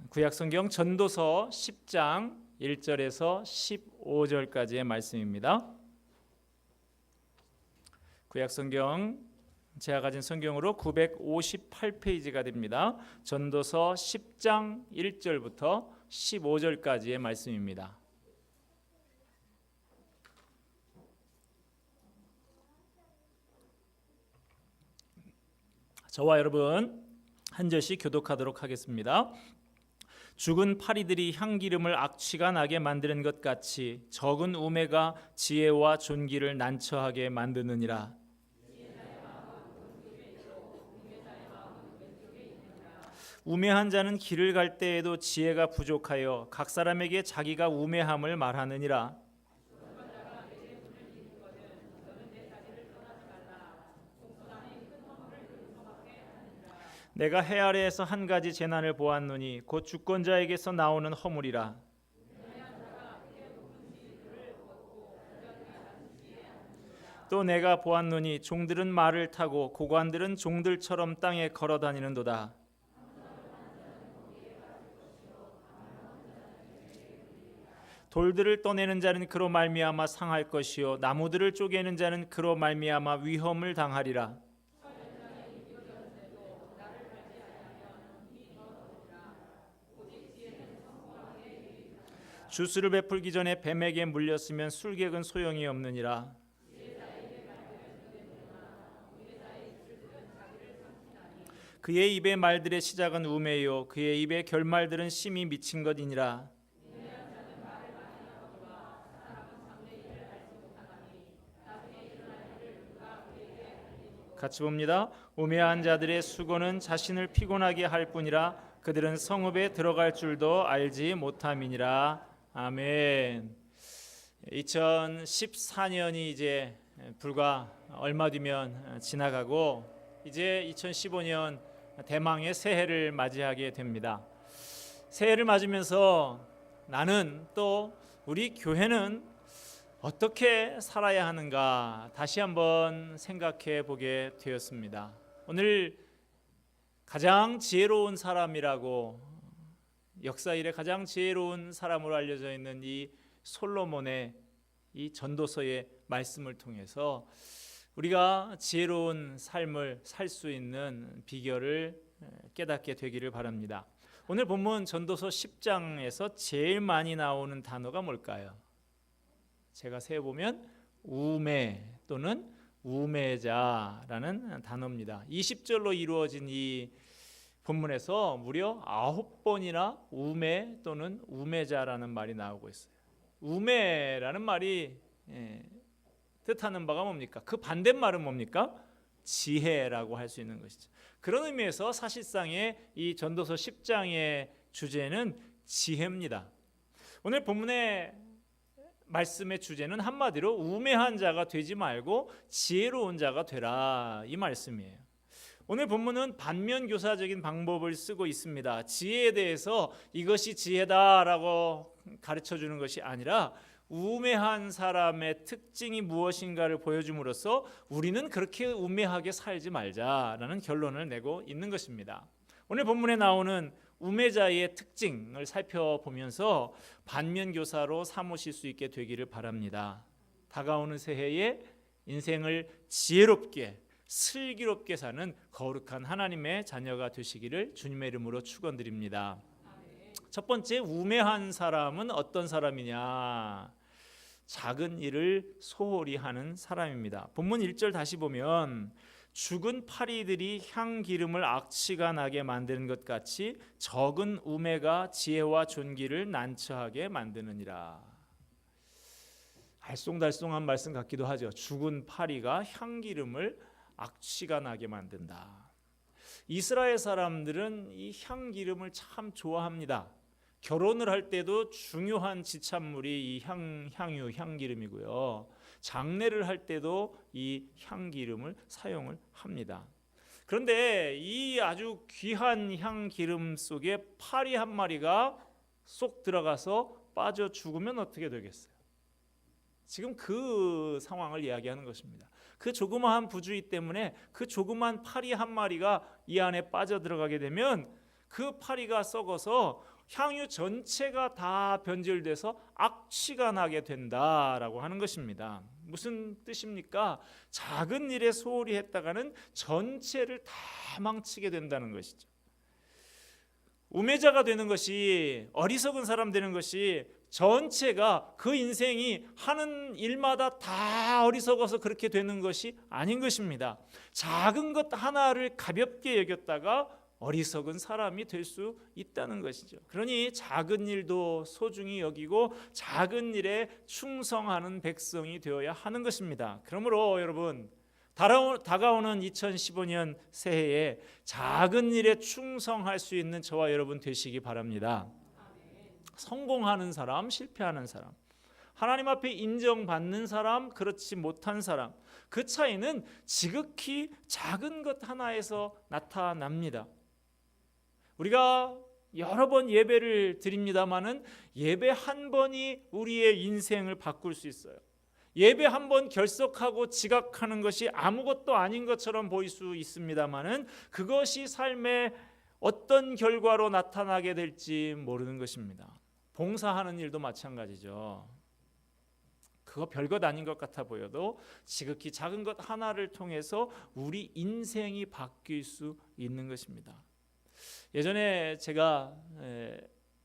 구약성경 전도서 10장 1절에서 15절까지의 말씀입니다. 구약성경 제가 가진 성경으로 958페이지가 됩니다. 전도서 10장 1절부터 15절까지의 말씀입니다. 저와 여러분 한 절씩 교독하도록 하겠습니다. 죽은 파리들이 향기름을 악취가 나게 만드는 것 같이 적은 우매가 지혜와 존귀를 난처하게 만드느니라. 우매한 자는 길을 갈 때에도 지혜가 부족하여 각 사람에게 자기가 우매함을 말하느니라. 내가 해 아래에서 한 가지 재난을 보았노니 곧 주권자에게서 나오는 허물이라. 또 내가 보았노니 종들은 말을 타고 고관들은 종들처럼 땅에 걸어다니는도다. 돌들을 떠내는 자는 그로 말미암아 상할 것이요 나무들을 쪼개는 자는 그로 말미암아 위험을 당하리라. 주수를 베풀기 전에 뱀에게 물렸으면 술객은 소용이 없느니라. 그의 입의 말들의 시작은 우매요 그의 입의 결말들은 심히 미친 것이니라. 같이 봅니다. 우매한 자들의 수고는 자신을 피곤하게 할 뿐이라 그들은 성읍에 들어갈 줄도 알지 못함이니라. 아멘. 2014년이 이제 불과 얼마 뒤면 지나가고 이제 2015년 대망의 새해를 맞이하게 됩니다. 새해를 맞으면서 나는 또 우리 교회는 어떻게 살아야 하는가 다시 한번 생각해 보게 되었습니다. 오늘 가장 지혜로운 사람이라고 역사 이래 가장 지혜로운 사람으로 알려져 있는 이 솔로몬의 이 전도서의 말씀을 통해서 우리가 지혜로운 삶을 살 수 있는 비결을 깨닫게 되기를 바랍니다. 오늘 본문 전도서 10장에서 제일 많이 나오는 단어가 뭘까요? 제가 세어보면 우매 또는 우매자라는 단어입니다. 20절로 이루어진 이 본문에서 무려 9번이나 우매 또는 우매자라는 말이 나오고 있어요. 우매라는 말이 뜻하는 바가 뭡니까? 그 반대말은 뭡니까? 지혜라고 할 수 있는 것이죠. 그런 의미에서 사실상의 이 전도서 10장의 주제는 지혜입니다. 오늘 본문의 말씀의 주제는 한마디로 우매한 자가 되지 말고 지혜로운 자가 되라 이 말씀이에요. 오늘 본문은 반면교사적인 방법을 쓰고 있습니다. 지혜에 대해서 이것이 지혜다라고 가르쳐주는 것이 아니라 우매한 사람의 특징이 무엇인가를 보여줌으로써 우리는 그렇게 우매하게 살지 말자라는 결론을 내고 있는 것입니다. 오늘 본문에 나오는 우매자의 특징을 살펴보면서 반면교사로 삼으실 수 있게 되기를 바랍니다. 다가오는 새해에 인생을 지혜롭게 슬기롭게 사는 거룩한 하나님의 자녀가 되시기를 주님의 이름으로 축원드립니다. 첫 번째, 우매한 사람은 어떤 사람이냐? 작은 일을 소홀히 하는 사람입니다. 본문 1절 다시 보면 죽은 파리들이 향기름을 악취가 나게 만드는 것 같이 적은 우매가 지혜와 존귀를 난처하게 만드느니라. 알쏭달쏭한 말씀 같기도 하죠. 죽은 파리가 향기름을 악취가 나게 만든다. 이스라엘 사람들은 이 향기름을 참 좋아합니다. 결혼을 할 때도 중요한 지참물이 이 향유, 향기름이고요. 장례를 할 때도 이 향기름을 사용을 합니다. 그런데 이 아주 귀한 향기름 속에 파리 한 마리가 쏙 들어가서 빠져 죽으면 어떻게 되겠어요? 지금 그 상황을 이야기하는 것입니다. 그 조그마한 부주의 때문에 그 조그만 파리 한 마리가 이 안에 빠져 들어가게 되면 그 파리가 썩어서 향유 전체가 다 변질돼서 악취가 나게 된다라고 하는 것입니다. 무슨 뜻입니까? 작은 일에 소홀히 했다가는 전체를 다 망치게 된다는 것이죠. 우매자가 되는 것이, 어리석은 사람 되는 것이 전체가, 그 인생이 하는 일마다 다 어리석어서 그렇게 되는 것이 아닌 것입니다. 작은 것 하나를 가볍게 여겼다가 어리석은 사람이 될 수 있다는 것이죠. 그러니 작은 일도 소중히 여기고 작은 일에 충성하는 백성이 되어야 하는 것입니다. 그러므로 여러분, 다가오는 2015년 새해에 작은 일에 충성할 수 있는 저와 여러분 되시기 바랍니다. 성공하는 사람, 실패하는 사람, 하나님 앞에 인정받는 사람, 그렇지 못한 사람, 그 차이는 지극히 작은 것 하나에서 나타납니다. 우리가 여러 번 예배를 드립니다마는 예배 한 번이 우리의 인생을 바꿀 수 있어요. 예배 한 번 결석하고 지각하는 것이 아무것도 아닌 것처럼 보일 수 있습니다마는 그것이 삶의 어떤 결과로 나타나게 될지 모르는 것입니다. 봉사하는 일도 마찬가지죠. 그거 별것 아닌 것 같아 보여도 지극히 작은 것 하나를 통해서 우리 인생이 바뀔 수 있는 것입니다. 예전에 제가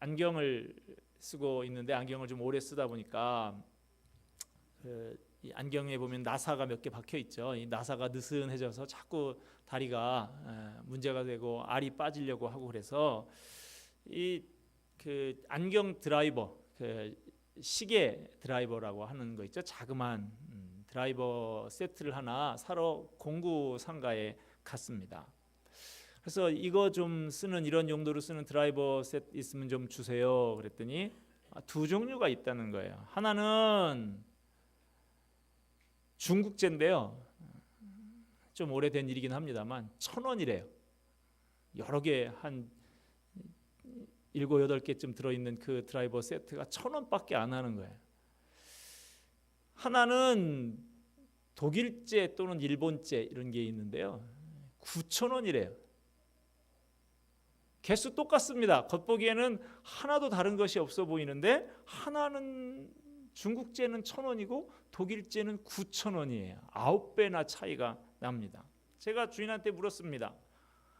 안경을 쓰고 있는데 안경을 좀 오래 쓰다 보니까 이 안경에 보면 나사가 몇 개 박혀 있죠. 이 나사가 느슨해져서 자꾸 다리가 문제가 되고 알이 빠지려고 하고, 그래서 그 안경 드라이버, 그 시계 드라이버라고 하는 거 있죠. 자그마한 드라이버 세트를 하나 사러 공구 상가에 갔습니다. 그래서 이거 좀 쓰는, 이런 용도로 쓰는 드라이버 셋 있으면 좀 주세요. 그랬더니 두 종류가 있다는 거예요. 하나는 중국제인데요. 좀 오래된 일이긴 합니다만 1,000원이래요. 여러 개 한 7, 8개쯤 들어있는 그 드라이버 세트가 1,000원밖에 안 하는 거예요. 하나는 독일제 또는 일본제 이런 게 있는데요. 9,000원이래요. 개수 똑같습니다. 겉보기에는 하나도 다른 것이 없어 보이는데 하나는 중국제는 1,000원이고 독일제는 9,000원이에요. 9배나 차이가 납니다. 제가 주인한테 물었습니다.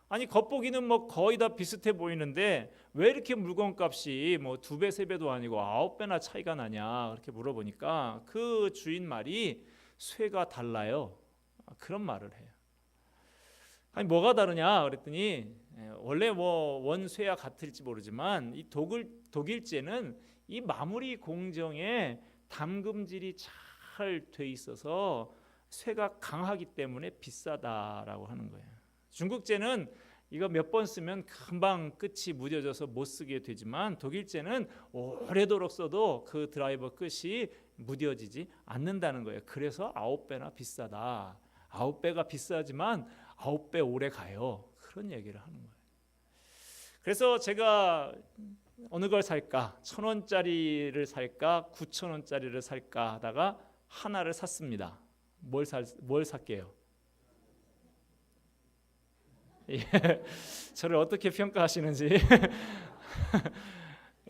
아니 겉보기는 뭐 거의 다 비슷해 보이는데 왜 이렇게 물건값이 뭐 2배, 3배도 아니고 9배나 차이가 나냐, 그렇게 물어보니까 그 주인 말이 쇠가 달라요. 그런 말을 해요. 아니 뭐가 다르냐 그랬더니 원래 뭐 원쇠와 같을지 모르지만 이 독일제는 이 마무리 공정에 담금질이 잘 돼 있어서 쇠가 강하기 때문에 비싸다라고 하는 거예요. 중국제는 이거 몇 번 쓰면 금방 끝이 무뎌져서 못 쓰게 되지만 독일제는 오래도록 써도 그 드라이버 끝이 무뎌지지 않는다는 거예요. 그래서 9배나 비싸다. 9배가 비싸지만 9배 오래 가요. 그런 얘기를 하는 거예요. 그래서 제가 어느 걸 살까? 1,000원짜리를 살까? 9,000원짜리를 살까 하다가 하나를 샀습니다. 뭘 살게요? 예, 저를 어떻게 평가하시는지.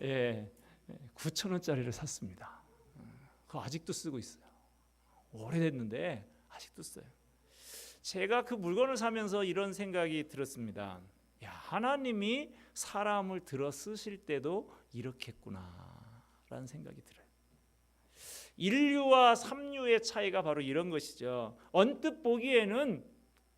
예, 9,000원짜리를 샀습니다. 그거 아직도 쓰고 있어요. 오래됐는데 아직도 써요. 제가 그 물건을 사면서 이런 생각이 들었습니다. 야, 하나님이 사람을 들어 쓰실 때도 이렇겠구나라는 생각이 들어요. 인류와 삼류의 차이가 바로 이런 것이죠. 언뜻 보기에는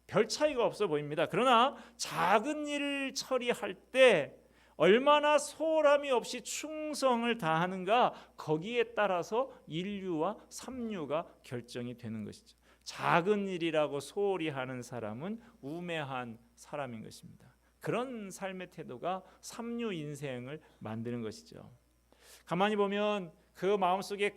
별 차이가 없어 보입니다. 그러나 작은 일을 처리할 때 얼마나 소홀함이 없이 충성을 다하는가, 거기에 따라서 인류와 삼류가 결정이 되는 것이죠. 작은 일이라고 소홀히 하는 사람은 우매한 사람인 것입니다. 그런 삶의 태도가 삼류 인생을 만드는 것이죠. 가만히 보면 그 마음속에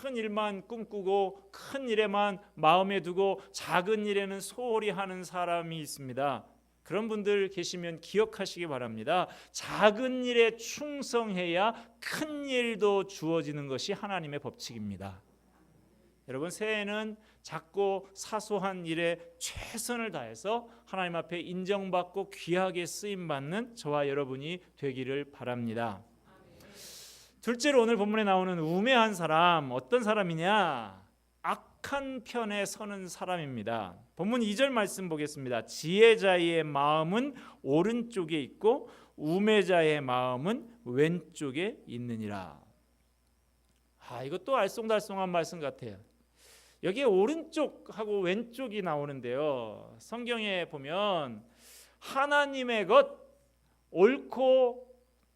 큰 일만 꿈꾸고 큰 일에만 마음에 두고 작은 일에는 소홀히 하는 사람이 있습니다. 그런 분들 계시면 기억하시기 바랍니다. 작은 일에 충성해야 큰 일도 주어지는 것이 하나님의 법칙입니다. 여러분, 새해에는 작고 사소한 일에 최선을 다해서 하나님 앞에 인정받고 귀하게 쓰임받는 저와 여러분이 되기를 바랍니다. 둘째로 오늘 본문에 나오는 우매한 사람, 어떤 사람이냐? 악한 편에 서는 사람입니다. 본문 2절 말씀 보겠습니다. 지혜자의 마음은 오른쪽에 있고 우매자의 마음은 왼쪽에 있느니라. 이것도 알쏭달쏭한 말씀 같아요. 여기에 오른쪽하고 왼쪽이 나오는데요, 성경에 보면 하나님의 것, 옳고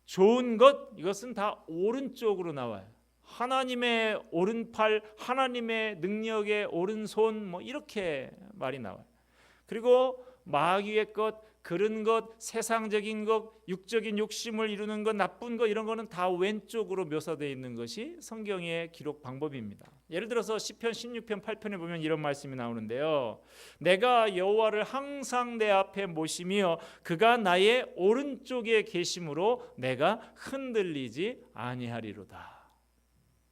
좋은 것, 이것은 다 오른쪽으로 나와요. 하나님의 오른팔, 하나님의 능력의 오른손, 뭐 이렇게 말이 나와요. 그리고 마귀의 것, 그런 것, 세상적인 것, 육적인 욕심을 이루는 것, 나쁜 것, 이런 거는 다 왼쪽으로 묘사되어 있는 것이 성경의 기록 방법입니다. 예를 들어서 시편 16편 8편에 보면 이런 말씀이 나오는데요, 내가 여호와를 항상 내 앞에 모시며 그가 나의 오른쪽에 계심으로 내가 흔들리지 아니하리로다.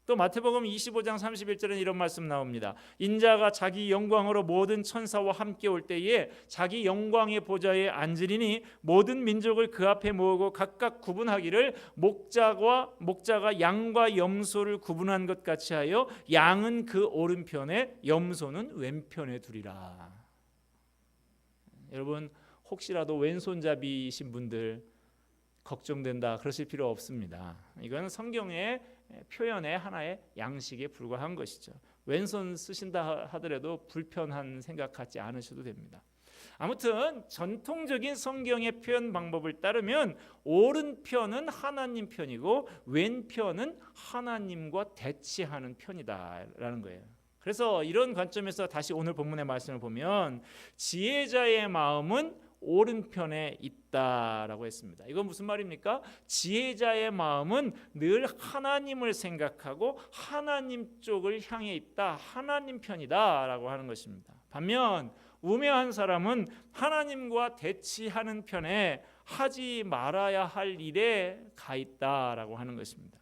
또 마태복음 25장 31절에 이런 말씀 나옵니다. 인자가 자기 영광으로 모든 천사와 함께 올 때에 자기 영광의 보좌에 앉으리니 모든 민족을 그 앞에 모으고 각각 구분하기를 목자가 양과 염소를 구분한 것 같이 하여 양은 그 오른편에 염소는 왼편에 두리라. 여러분, 혹시라도 왼손잡이신 분들 걱정된다 그러실 필요 없습니다. 이건 성경의 표현의 하나의 양식에 불과한 것이죠. 왼손 쓰신다 하더라도 불편한 생각 갖지 않으셔도 됩니다. 아무튼 전통적인 성경의 표현 방법을 따르면 오른편은 하나님 편이고 왼편은 하나님과 대치하는 편이다라는 거예요. 그래서 이런 관점에서 다시 오늘 본문의 말씀을 보면 지혜자의 마음은 오른편에 있다라고 했습니다. 이건 무슨 말입니까? 지혜자의 마음은 늘 하나님을 생각하고 하나님 쪽을 향해 있다, 하나님 편이다라고 하는 것입니다. 반면 우매한 사람은 하나님과 대치하는 편에 하지 말아야 할 일에 가 있다라고 하는 것입니다.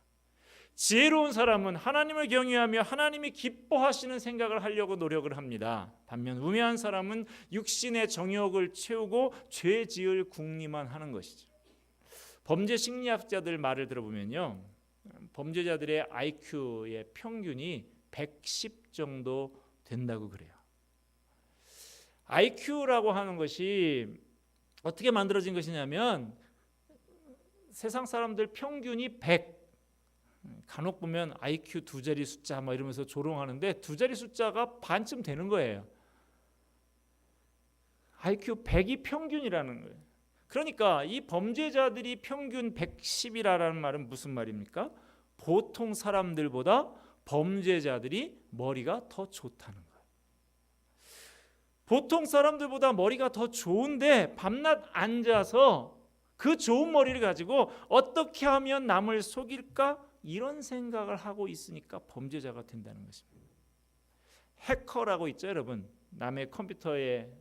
지혜로운 사람은 하나님을 경외하며 하나님이 기뻐하시는 생각을 하려고 노력을 합니다. 반면 우매한 사람은 육신의 정욕을 채우고 죄 지을 궁리만 하는 것이죠. 범죄 심리학자들 말을 들어보면요, 범죄자들의 IQ의 평균이 110 정도 된다고 그래요. IQ라고 하는 것이 어떻게 만들어진 것이냐면 세상 사람들 평균이 100, 간혹 보면 IQ 두 자리 숫자 뭐 이러면서 조롱하는데 두 자리 숫자가 반쯤 되는 거예요. IQ 100이 평균이라는 거예요. 그러니까 이 범죄자들이 평균 110이라는 말은 무슨 말입니까? 보통 사람들보다 범죄자들이 머리가 더 좋다는 거예요. 보통 사람들보다 머리가 더 좋은데 밤낮 앉아서 그 좋은 머리를 가지고 어떻게 하면 남을 속일까? 이런 생각을 하고 있으니까 범죄자가 된다는 것입니다. 해커라고 있죠, 여러분. 남의 컴퓨터에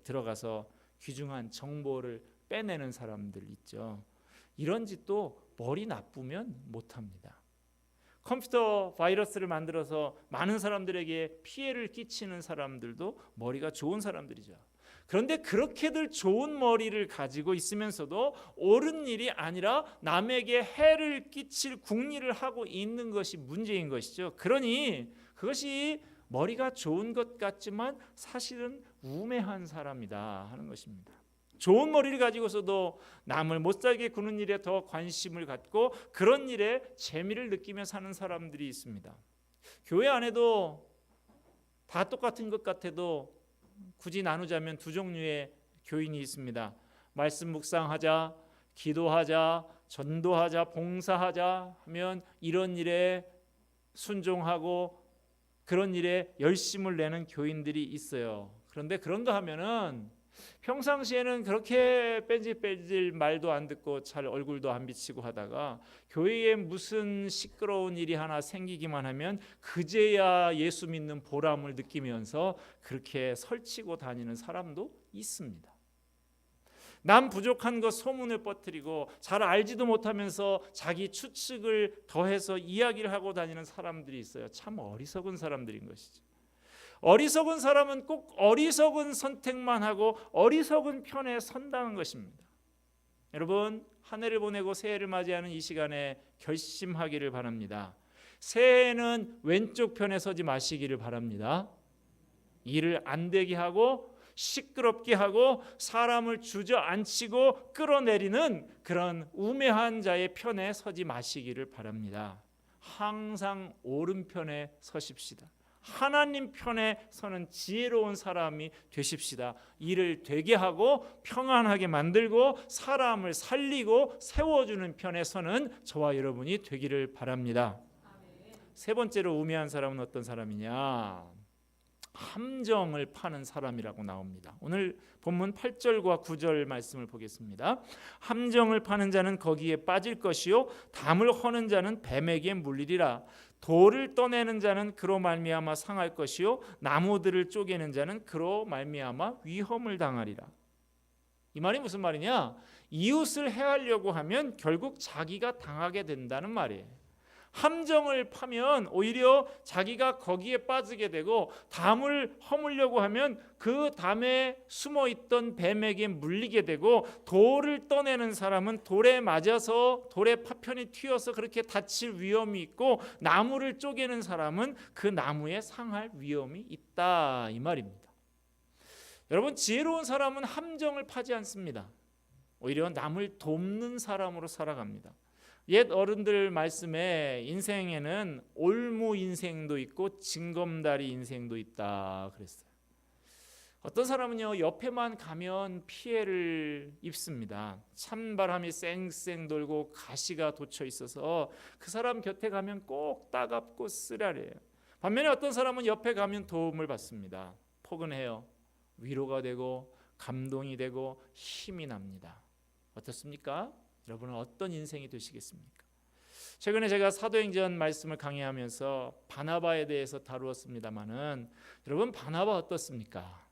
들어가서 귀중한 정보를 빼내는 사람들 있죠. 이런 짓도 머리 나쁘면 못합니다. 컴퓨터 바이러스를 만들어서 많은 사람들에게 피해를 끼치는 사람들도 머리가 좋은 사람들이죠. 그런데 그렇게들 좋은 머리를 가지고 있으면서도 옳은 일이 아니라 남에게 해를 끼칠 궁리를 하고 있는 것이 문제인 것이죠. 그러니 그것이 머리가 좋은 것 같지만 사실은 우매한 사람이다 하는 것입니다. 좋은 머리를 가지고서도 남을 못 살게 구는 일에 더 관심을 갖고 그런 일에 재미를 느끼며 사는 사람들이 있습니다. 교회 안에도 다 똑같은 것 같아도 굳이 나누자면 두 종류의 교인이 있습니다. 말씀 묵상하자, 기도하자, 전도하자, 봉사하자 하면 이런 일에 순종하고 그런 일에 열심을 내는 교인들이 있어요. 그런데 그런가 하면은 평상시에는 그렇게 뺀질뺀질 말도 안 듣고 잘 얼굴도 안 비치고 하다가 교회에 무슨 시끄러운 일이 하나 생기기만 하면 그제야 예수 믿는 보람을 느끼면서 그렇게 설치고 다니는 사람도 있습니다. 남 부족한 것 소문을 퍼뜨리고 잘 알지도 못하면서 자기 추측을 더해서 이야기를 하고 다니는 사람들이 있어요. 참 어리석은 사람들인 것이죠. 어리석은 사람은 꼭 어리석은 선택만 하고 어리석은 편에 선다는 것입니다. 여러분, 한 해를 보내고 새해를 맞이하는 이 시간에 결심하기를 바랍니다. 새해에는 왼쪽 편에 서지 마시기를 바랍니다. 일을 안 되게 하고 시끄럽게 하고 사람을 주저앉히고 끌어내리는 그런 우매한 자의 편에 서지 마시기를 바랍니다. 항상 오른편에 서십시다. 하나님 편에 서는 지혜로운 사람이 되십시다. 일을 되게 하고 평안하게 만들고 사람을 살리고 세워주는 편에 서는 저와 여러분이 되기를 바랍니다. 세 번째로 우매한 사람은 어떤 사람이냐? 함정을 파는 사람이라고 나옵니다. 오늘 본문 8절과 9절 말씀을 보겠습니다. 함정을 파는 자는 거기에 빠질 것이요 담을 허는 자는 뱀에게 물리리라. 돌을 떠내는 자는 그로 말미암아 상할 것이요 나무들을 쪼개는 자는 그로 말미암아 위험을 당하리라. 이 말이 무슨 말이냐? 이웃을 해하려고 하면 결국 자기가 당하게 된다는 말이에요. 함정을 파면 오히려 자기가 거기에 빠지게 되고 담을 허물려고 하면 그 담에 숨어있던 뱀에게 물리게 되고 돌을 떠내는 사람은 돌에 맞아서 돌에 파편이 튀어서 그렇게 다칠 위험이 있고 나무를 쪼개는 사람은 그 나무에 상할 위험이 있다 이 말입니다. 여러분, 지혜로운 사람은 함정을 파지 않습니다. 오히려 남을 돕는 사람으로 살아갑니다. 옛 어른들 말씀에 인생에는 올무 인생도 있고 징검다리 인생도 있다 그랬어요. 어떤 사람은요 옆에만 가면 피해를 입습니다. 찬바람이 쌩쌩 돌고 가시가 돋쳐 있어서 그 사람 곁에 가면 꼭 따갑고 쓰라려요. 반면에 어떤 사람은 옆에 가면 도움을 받습니다. 포근해요. 위로가 되고 감동이 되고 힘이 납니다. 어떻습니까? 여러분은 어떤 인생이 되시겠습니까? 최근에 제가 사도행전 말씀을 강의하면서 바나바에 대해서 다루었습니다마는 여러분, 바나바 어떻습니까?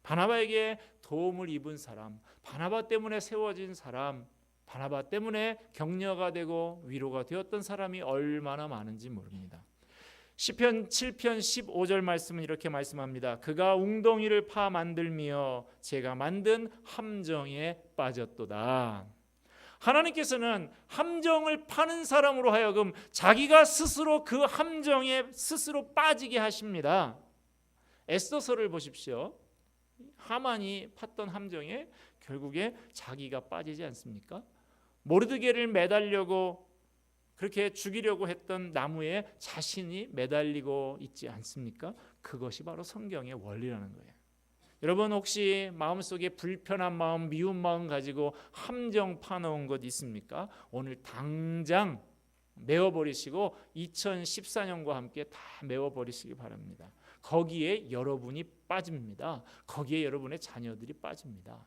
바나바에게 도움을 입은 사람, 바나바 때문에 세워진 사람, 바나바 때문에 격려가 되고 위로가 되었던 사람이 얼마나 많은지 모릅니다. 시편 7편 15절 말씀은 이렇게 말씀합니다. 그가 웅덩이를 파 만들며 제가 만든 함정에 빠졌도다. 하나님께서는 함정을 파는 사람으로 하여금 자기가 스스로 그 함정에 스스로 빠지게 하십니다. 에스더서를 보십시오. 하만이 팠던 함정에 결국에 자기가 빠지지 않습니까? 모르드게를 매달려고 그렇게 죽이려고 했던 나무에 자신이 매달리고 있지 않습니까? 그것이 바로 성경의 원리라는 거예요. 여러분, 혹시 마음속에 불편한 마음, 미운 마음 가지고 함정 파놓은 것 있습니까? 오늘 당장 메워버리시고 2014년과 함께 다 메워버리시기 바랍니다. 거기에 여러분이 빠집니다. 거기에 여러분의 자녀들이 빠집니다.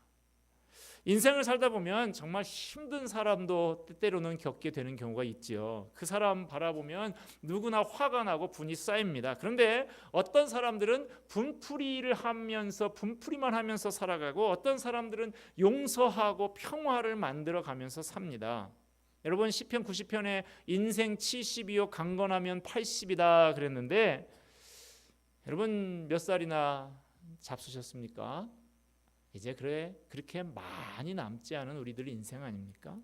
인생을 살다 보면 정말 힘든 사람도 때때로는 겪게 되는 경우가 있지요. 그 사람 바라보면 누구나 화가 나고 분이 쌓입니다. 그런데 어떤 사람들은 분풀이만 하면서 살아가고 어떤 사람들은 용서하고 평화를 만들어 가면서 삽니다. 여러분, 시편 90편에 인생 70이요 강건하면 80이다 그랬는데 여러분 몇 살이나 잡수셨습니까? 이제 그렇게 많이 남지 않은 우리들 인생 아닙니까?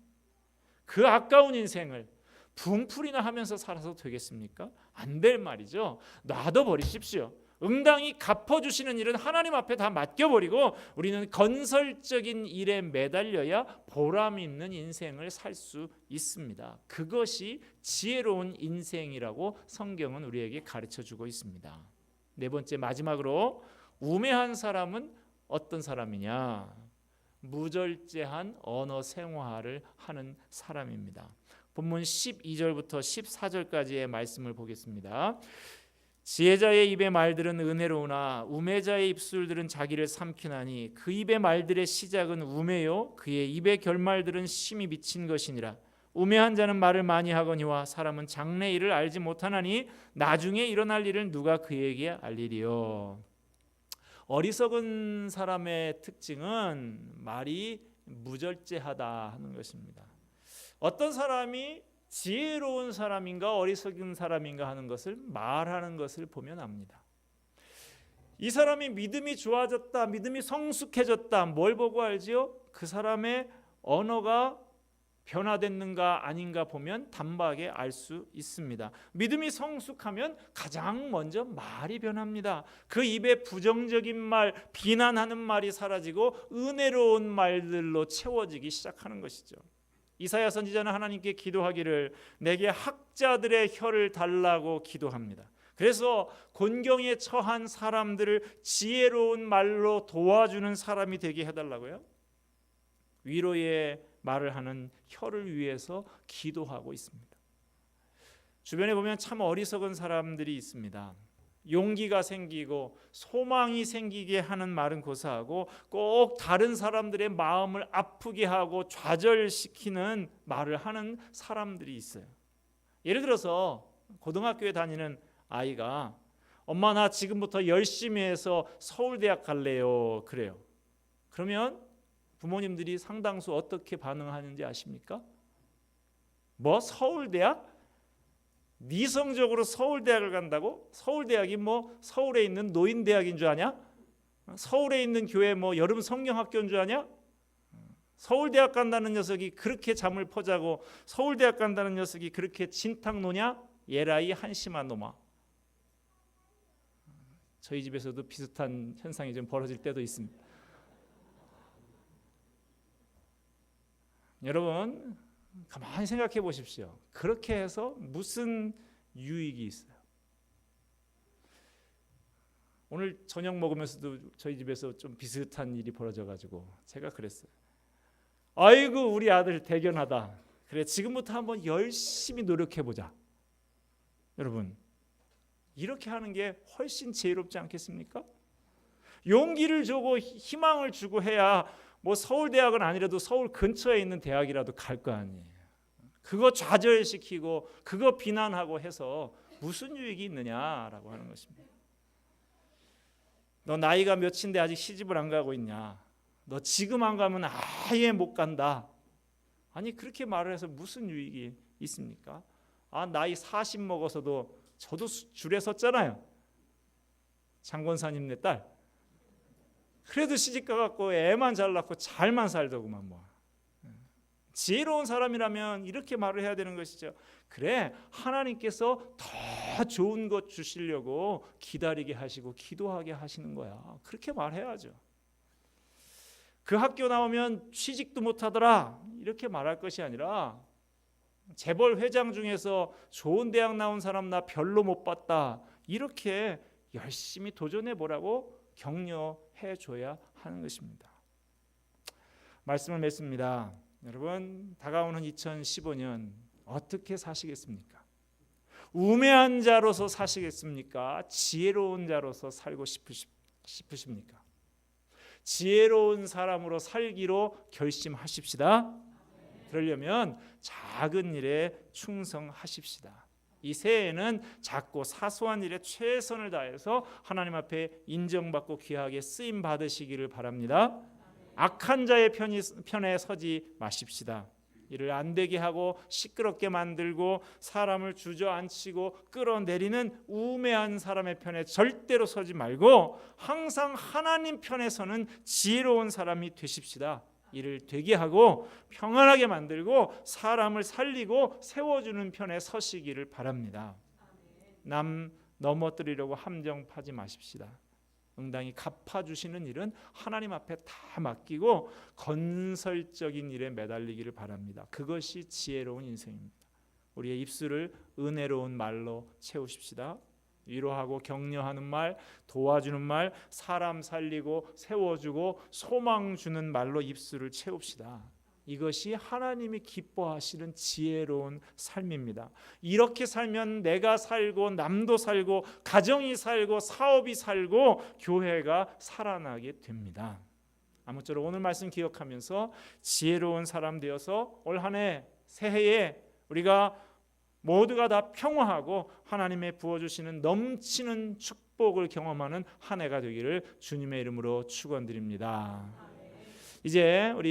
그 아까운 인생을 분풀이나 하면서 살아서 되겠습니까? 안 될 말이죠. 놔둬버리십시오. 응당히 갚아주시는 일은 하나님 앞에 다 맡겨버리고 우리는 건설적인 일에 매달려야 보람 있는 인생을 살 수 있습니다. 그것이 지혜로운 인생이라고 성경은 우리에게 가르쳐주고 있습니다. 네 번째, 마지막으로 우매한 사람은 어떤 사람이냐? 무절제한 언어 생활을 하는 사람입니다. 본문 12절부터 14절까지의 말씀을 보겠습니다. 지혜자의 입의 말들은 은혜로우나 우매자의 입술들은 자기를 삼키나니 그 입의 말들의 시작은 우매요 그의 입의 결말들은 심히 미친 것이니라. 우매한 자는 말을 많이 하거니와 사람은 장래 일을 알지 못하나니 나중에 일어날 일을 누가 그에게 알리리요. 어리석은 사람의 특징은 말이 무절제하다 하는 것입니다. 어떤 사람이 지혜로운 사람인가 어리석은 사람인가 하는 것을 말하는 것을 보면 압니다. 이 사람이 믿음이 좋아졌다, 믿음이 성숙해졌다, 뭘 보고 알지요? 그 사람의 언어가 변화됐는가 아닌가 보면 단박에 알 수 있습니다. 믿음이 성숙하면 가장 먼저 말이 변합니다. 그 입에 부정적인 말, 비난하는 말이 사라지고 은혜로운 말들로 채워지기 시작하는 것이죠. 이사야 선지자는 하나님께 기도하기를 내게 학자들의 혀를 달라고 기도합니다. 그래서 곤경에 처한 사람들을 지혜로운 말로 도와주는 사람이 되게 해달라고요. 위로의 말을 하는 혀를 위해서 기도하고 있습니다. 주변에 보면 참 어리석은 사람들이 있습니다. 용기가 생기고 소망이 생기게 하는 말은 고사하고 꼭 다른 사람들의 마음을 아프게 하고 좌절시키는 말을 하는 사람들이 있어요. 예를 들어서 고등학교에 다니는 아이가 엄마 나 지금부터 열심히 해서 서울대학 갈래요. 그래요. 그러면 부모님들이 상당수 어떻게 반응하는지 아십니까? 뭐 서울대학? 니성적으로 서울대학을 간다고? 서울대학이 뭐 서울에 있는 노인대학인 줄 아냐? 서울에 있는 교회 뭐 여름 성경학교인 줄 아냐? 서울대학 간다는 녀석이 그렇게 잠을 퍼자고 서울대학 간다는 녀석이 그렇게 진탕 노냐? 예라이 한심한 놈아. 저희 집에서도 비슷한 현상이 좀 벌어질 때도 있습니다. 여러분 가만히 생각해 보십시오. 그렇게 해서 무슨 유익이 있어요? 오늘 저녁 먹으면서도 저희 집에서 좀 비슷한 일이 벌어져가지고 제가 그랬어요. 아이고 우리 아들 대견하다. 그래 지금부터 한번 열심히 노력해보자. 여러분 이렇게 하는 게 훨씬 지혜롭지 않겠습니까? 용기를 주고 희망을 주고 해야 뭐 서울대학은 아니라도 서울 근처에 있는 대학이라도 갈 거 아니에요. 그거 좌절시키고 그거 비난하고 해서 무슨 유익이 있느냐라고 하는 것입니다. 너 나이가 몇인데 아직 시집을 안 가고 있냐? 너 지금 안 가면 아예 못 간다. 아니 그렇게 말을 해서 무슨 유익이 있습니까? 아 나이 40 먹어서도 저도 줄에 섰잖아요. 장권사님 네 딸. 그래도 시집가 갖고 애만 잘 낳고 잘만 살더구만 뭐. 지혜로운 사람이라면 이렇게 말을 해야 되는 것이죠. 그래 하나님께서 더 좋은 것 주시려고 기다리게 하시고 기도하게 하시는 거야. 그렇게 말해야죠. 그 학교 나오면 취직도 못하더라 이렇게 말할 것이 아니라 재벌 회장 중에서 좋은 대학 나온 사람 나 별로 못 봤다 이렇게 열심히 도전해 보라고 격려해 줘야 하는 것입니다. 말씀을 맺습니다. 여러분 다가오는 2015년 어떻게 사시겠습니까? 우매한 자로서 사시겠습니까? 지혜로운 자로서 살고 싶으십니까? 지혜로운 사람으로 살기로 결심하십시다. 그러려면 작은 일에 충성하십시다. 이 새해에는 작고 사소한 일에 최선을 다해서 하나님 앞에 인정받고 귀하게 쓰임 받으시기를 바랍니다. 악한 자의 편에 서지 마십시다. 이를 안 되게 하고 시끄럽게 만들고 사람을 주저앉히고 끌어내리는 우매한 사람의 편에 절대로 서지 말고 항상 하나님 편에 서는 지혜로운 사람이 되십시다. 이를 되게 하고 평안하게 만들고 사람을 살리고 세워주는 편에 서시기를 바랍니다. 남 넘어뜨리려고 함정 파지 마십시다. 응당히 갚아주시는 일은 하나님 앞에 다 맡기고 건설적인 일에 매달리기를 바랍니다. 그것이 지혜로운 인생입니다. 우리의 입술을 은혜로운 말로 채우십시다. 위로하고 격려하는 말, 도와주는 말, 사람 살리고 세워주고 소망 주는 말로 입술을 채웁시다. 이것이 하나님이 기뻐하시는 지혜로운 삶입니다. 이렇게 살면 내가 살고 남도 살고 가정이 살고 사업이 살고 교회가 살아나게 됩니다. 아무쪼록 오늘 말씀 기억하면서 지혜로운 사람 되어서 올 한 해 새해에 우리가 모두가 다 평화하고 하나님의 부어주시는 넘치는 축복을 경험하는 한 해가 되기를 주님의 이름으로 축원드립니다. 이제 우리